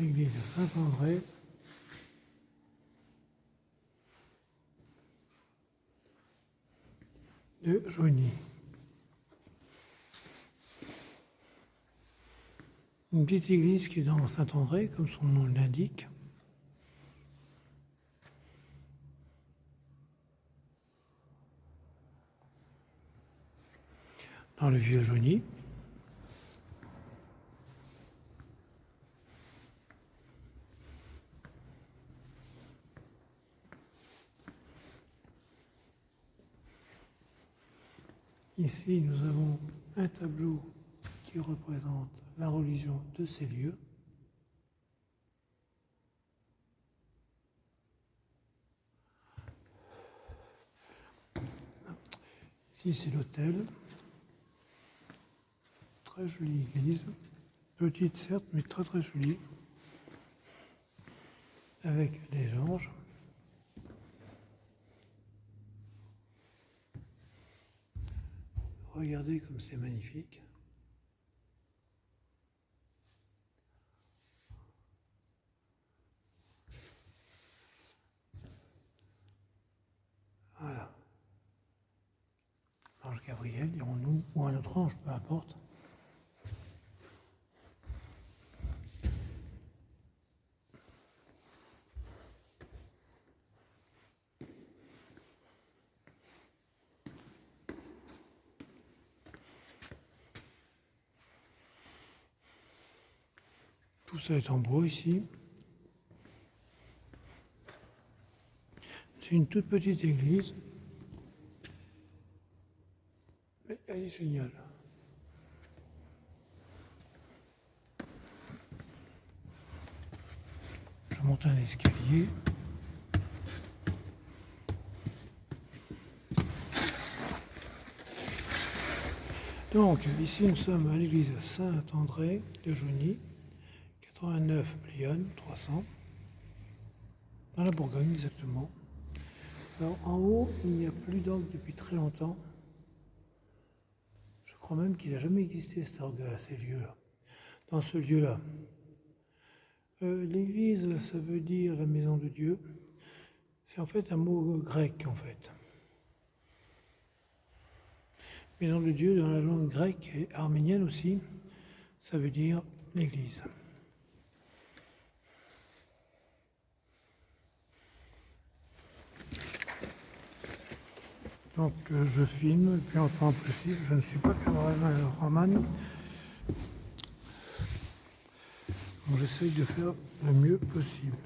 l'église de Saint-André de Joigny. Une petite église qui est dans Saint-André, comme son nom l'indique. Dans le vieux Joigny. Ici, nous avons un tableau qui représente la religion de ces lieux. Ici, c'est l'autel. Très jolie église. Petite, certes, mais très très jolie. Avec des anges. Regardez comme c'est magnifique. Voilà. L'ange Gabriel, dirons-nous, ou un autre ange, peu importe. Tout ça est en bois ici. C'est une toute petite église, mais elle est géniale. Je monte un escalier. Donc, ici, nous sommes à l'église Saint-André de Joigny, 89 Lyonne 300, dans la Bourgogne exactement. Alors, en haut, il n'y a plus d'orgue depuis très longtemps. Je crois même qu'il n'a jamais existé cet orgue à ces lieux-là, dans ce lieu-là. L'église, ça veut dire la maison de Dieu. C'est en fait un mot grec, en fait. Maison de Dieu, dans la langue grecque et arménienne aussi, ça veut dire l'église. Donc je filme le plus longtemps possible. Je ne suis pas caméraman. Donc j'essaye de faire le mieux possible.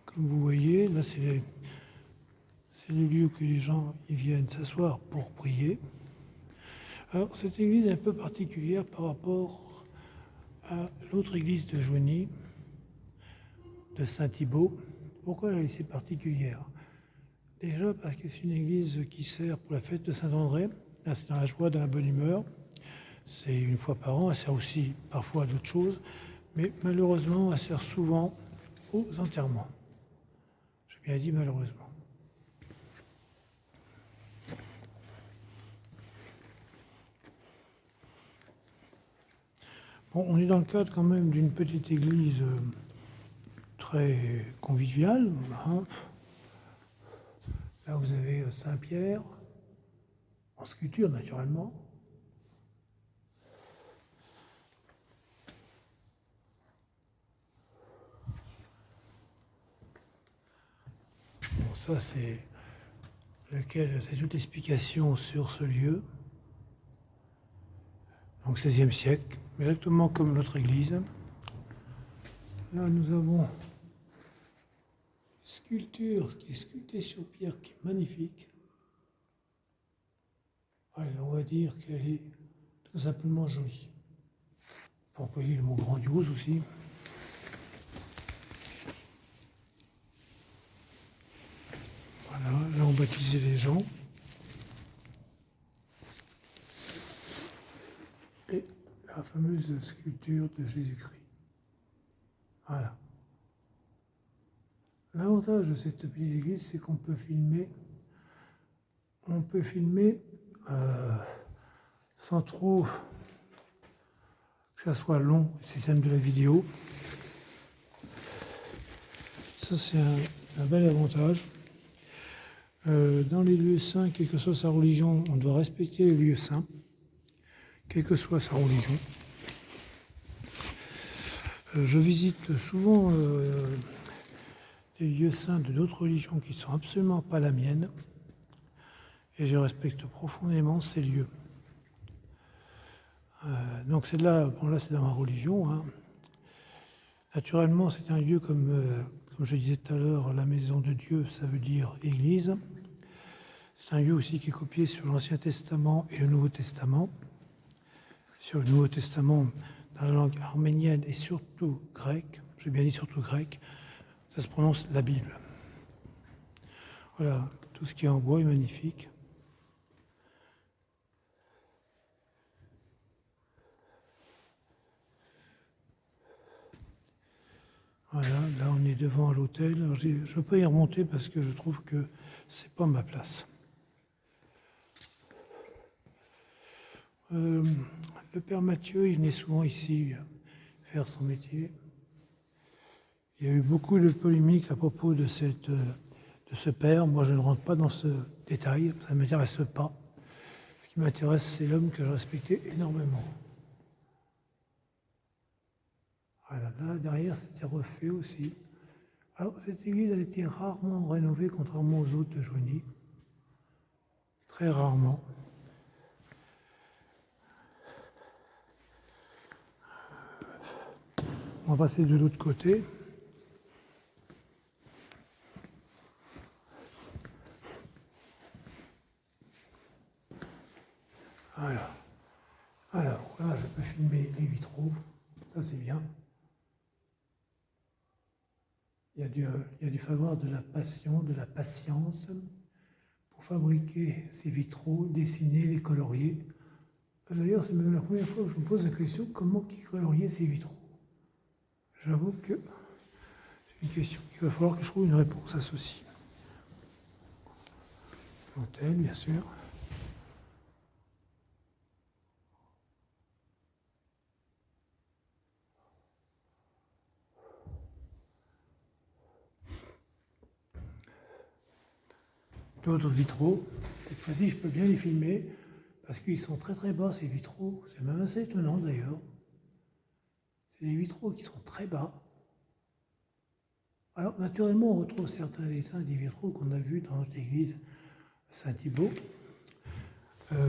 Comme vous voyez, là c'est les lieux que les gens y viennent s'asseoir pour prier. Alors cette église est un peu particulière par rapport à l'autre église de Joigny, de Saint-Thibault. Pourquoi elle est si particulière? Déjà parce que c'est une église qui sert pour la fête de Saint-André. Là c'est dans la joie, dans la bonne humeur. C'est une fois par an, elle sert aussi parfois à d'autres choses, mais malheureusement elle sert souvent aux enterrements. J'ai bien dit malheureusement. Bon, on est dans le cadre quand même d'une petite église très conviviale. Hein. Là, vous avez Saint-Pierre, en sculpture naturellement. Bon, ça, c'est toute l'explication sur ce lieu. Donc, XVIe siècle, exactement comme notre église. Là, nous avons une sculpture qui est sculptée sur pierre, qui est magnifique. Allez, on va dire qu'elle est tout simplement jolie. Pour employer le mot grandiose aussi. Voilà, là on baptisait les gens. Et la fameuse sculpture de Jésus-Christ. Voilà. L'avantage de cette petite église, c'est qu'on peut filmer. On peut filmer sans trop ça soit long, le système de la vidéo. Ça, c'est un bel avantage. Dans les lieux saints, quelle que soit sa religion, on doit respecter les lieux saints, quelle que soit sa religion. Je visite souvent des lieux saints de d'autres religions qui ne sont absolument pas la mienne, et je respecte profondément ces lieux. Donc c'est là, bon là c'est dans ma religion. Hein. Naturellement, c'est un lieu comme je disais tout à l'heure, la maison de Dieu, ça veut dire église. C'est un lieu aussi qui est copié sur l'Ancien Testament et le Nouveau Testament. Sur le Nouveau Testament, dans la langue arménienne et surtout grecque, j'ai bien dit surtout grec, ça se prononce la Bible. Voilà, tout ce qui est en bois est magnifique. Voilà, là on est devant l'hôtel. Je ne veux pas y remonter parce que je trouve que c'est pas ma place. Le père Mathieu, il venait souvent ici faire son métier. Il y a eu beaucoup de polémiques à propos de ce père. Moi, je ne rentre pas dans ce détail, ça ne m'intéresse pas. Ce qui m'intéresse, c'est l'homme que je respectais énormément. Voilà, là, derrière, c'était refait aussi. Alors, cette église, elle a été rarement rénovée, contrairement aux autres de Joigny. Très rarement. On va passer de l'autre côté. Voilà. Alors, là, je peux filmer les vitraux. Ça, c'est bien. Il y a dû falloir de la passion, de la patience pour fabriquer ces vitraux, dessiner, les colorier. D'ailleurs, c'est même la première fois que je me pose la question comment qui coloriait ces vitraux. J'avoue que c'est une question qu'il va falloir que je trouve une réponse à ceci. L'hôtel, bien sûr. D'autres vitraux. Cette fois-ci, je peux bien les filmer parce qu'ils sont très très bas, ces vitraux. C'est même assez étonnant d'ailleurs. C'est des vitraux qui sont très bas. Alors, naturellement, on retrouve certains dessins des vitraux qu'on a vus dans notre église Saint-Thibault.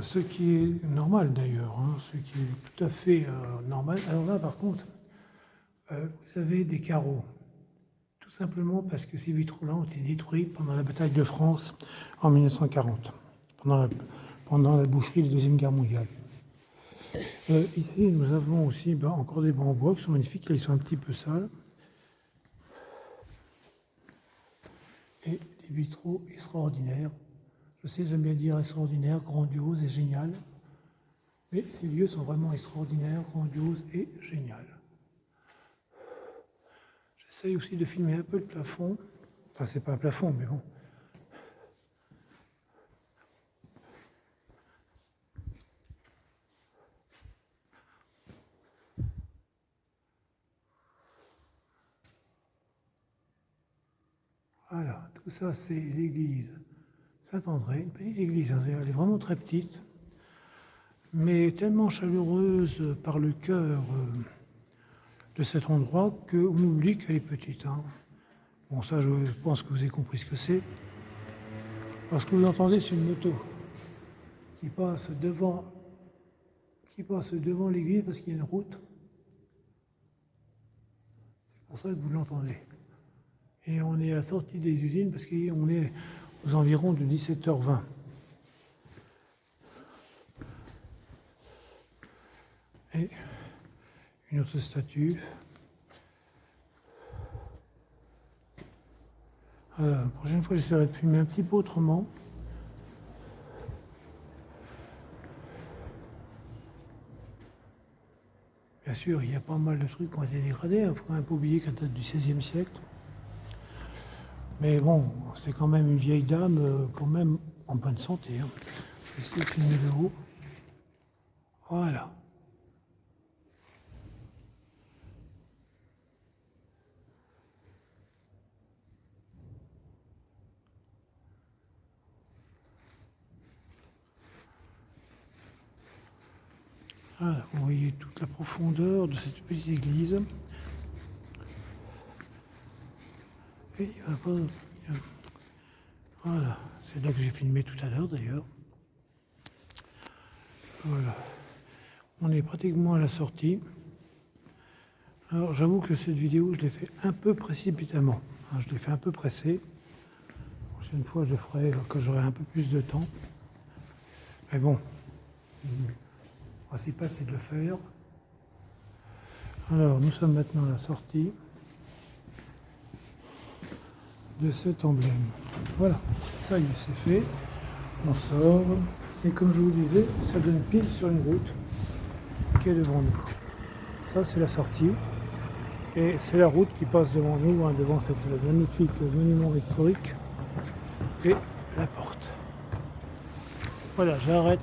Ce qui est normal d'ailleurs, hein, ce qui est tout à fait normal. Alors là, par contre, vous avez des carreaux. Tout simplement parce que ces vitraux-là ont été détruits pendant la bataille de France en 1940, pendant la boucherie de la Deuxième Guerre mondiale. Ici, nous avons aussi encore des bancs en bois qui sont magnifiques. Là, ils sont un petit peu sales. Et des vitraux extraordinaires. Je sais, j'aime bien dire extraordinaire, grandiose et génial. Mais ces lieux sont vraiment extraordinaires, grandioses et géniales. J'essaye aussi de filmer un peu le plafond. Enfin, c'est pas un plafond, mais bon. Voilà, tout ça, c'est l'église Saint-André, une petite église. Hein, elle est vraiment très petite, mais tellement chaleureuse par le cœur de cet endroit qu'on oublie qu'elle est petite. Hein. Bon, ça, je pense que vous avez compris ce que c'est. Alors, ce que vous entendez, c'est une moto qui passe devant l'église parce qu'il y a une route. C'est pour ça que vous l'entendez. Et on est à la sortie des usines parce qu'on est aux environs de 17h20. Et une autre statue. La prochaine fois, j'essaierai de filmer un petit peu autrement. Bien sûr, il y a pas mal de trucs qui ont été dégradés. Il ne faut quand même pas oublier qu'elle date du XVIe siècle. Mais bon, c'est quand même une vieille dame, quand même en bonne santé. Hein. Je vais essayer de filmer de haut. Voilà. Voilà, vous voyez toute la profondeur de cette petite église. Et il va pas... Voilà, c'est là que j'ai filmé tout à l'heure d'ailleurs. Voilà, on est pratiquement à la sortie. Alors j'avoue que cette vidéo, je l'ai fait un peu précipitamment. Je l'ai fait un peu pressé. La prochaine fois, je le ferai quand j'aurai un peu plus de temps. Mais bon, le principal, c'est de le faire. Alors, nous sommes maintenant à la sortie de cet emblème. Voilà, ça y est, c'est fait. On sort. Et comme je vous disais, ça donne pile sur une route qui est devant nous. Ça, c'est la sortie. Et c'est la route qui passe devant nous, devant cette magnifique monument historique. Et la porte. Voilà, j'arrête.